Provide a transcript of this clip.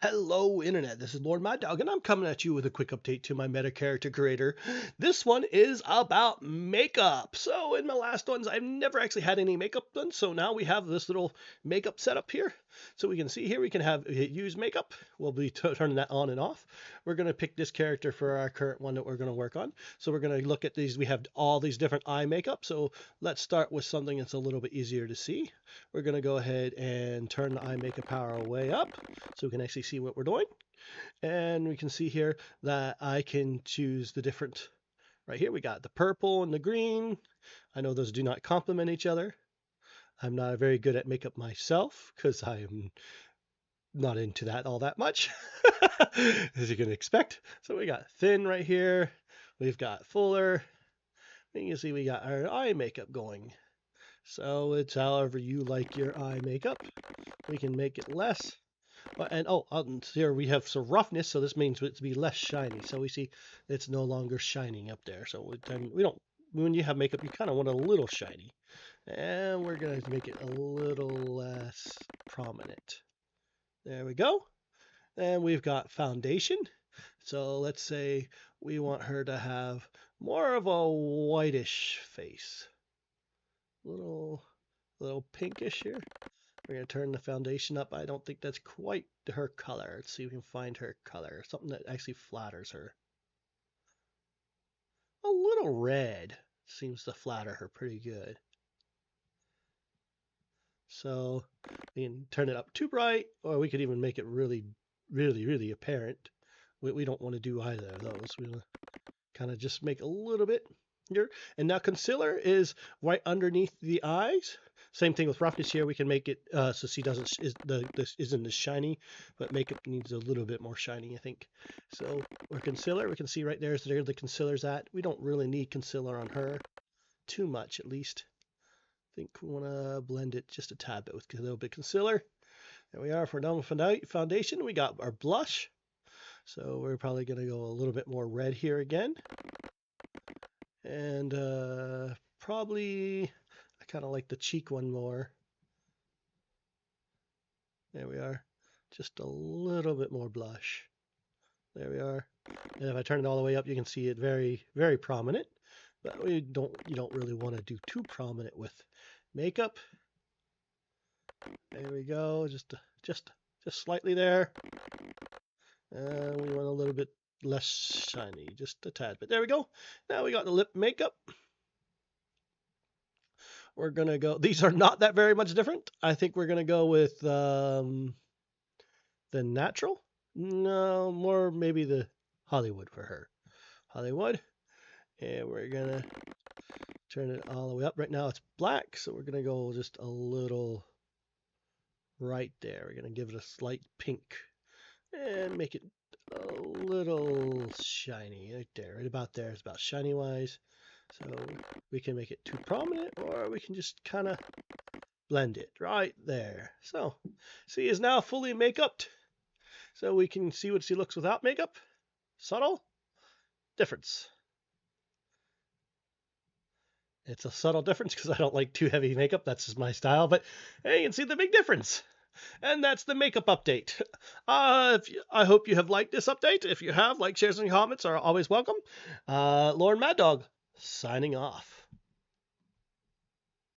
Hello, Internet. This is LordMaddog, and I'm coming at you with a quick update to my meta character creator. This one is about makeup. So, in my last ones, I've never actually had any makeup done. So now we have this little makeup setup here. So we can see here we can have use makeup. We'll be turning that on and off. We're going to pick this character for our current one that we're going to work on. So we're going to look at these. We have all these different eye makeup. So let's start with something that's a little bit easier to see. We're going to go ahead and turn the eye makeup power way up so we can actually see what we're doing. And we can see here that I can choose the different, right here we got the purple and the green. I know those do not complement each other. I'm not very good at makeup myself because I am not into that all that much, as you can expect. So we got thin right here. We've got fuller. And you can see we got our eye makeup going. So it's however you like your eye makeup. We can make it less. And here we have some roughness, so this means it to be less shiny. So we see it's no longer shining up there. So we don't, when you have makeup, you kind of want a little shiny. And we're going to make it a little less prominent. There we go. And we've got foundation. So let's say we want her to have more of a whitish face. Little pinkish here. We're going to turn the foundation up. I don't think that's quite her color. Let's see if we can find her color. Something that actually flatters her. A little red seems to flatter her pretty good. So we can turn it up too bright, or we could even make it really, really, really apparent. We don't want to do either of those. We want to kind of just make a little bit here. And now concealer is right underneath the eyes. Same thing with roughness here. We can make it so she isn't as shiny, but makeup needs a little bit more shiny, I think. So our concealer, we can see right there is there the concealer's at. We don't really need concealer on her too much, at least. I think we want to blend it just a tad bit with a little bit of concealer. There we are. For done with foundation, we got our blush. So we're probably going to go a little bit more red here again. And probably I kind of like the cheek one more. There we are. Just a little bit more blush. There we are. And if I turn it all the way up, you can see it very, very prominent. But you don't really want to do too prominent with makeup. There we go. Just slightly there. And we want a little bit less shiny, just a tad bit. There we go. Now we got the lip makeup. We're going to go, these are not that very much different. I think we're going to go with the natural. No, more maybe the Hollywood for her. Hollywood. And we're going to turn it all the way up. Right now it's black, so we're going to go just a little right there. We're going to give it a slight pink and make it a little shiny right there. Right about there. It's about shiny wise. So we can make it too prominent, or we can just kind of blend it right there. So she is now fully make-upped. So we can see what she looks without makeup. Subtle difference. It's a subtle difference because I don't like too heavy makeup. That's just my style. But hey, you can see the big difference. And that's the makeup update. I hope you have liked this update. If you have, like, shares, and comments are always welcome. LordMaddog, signing off.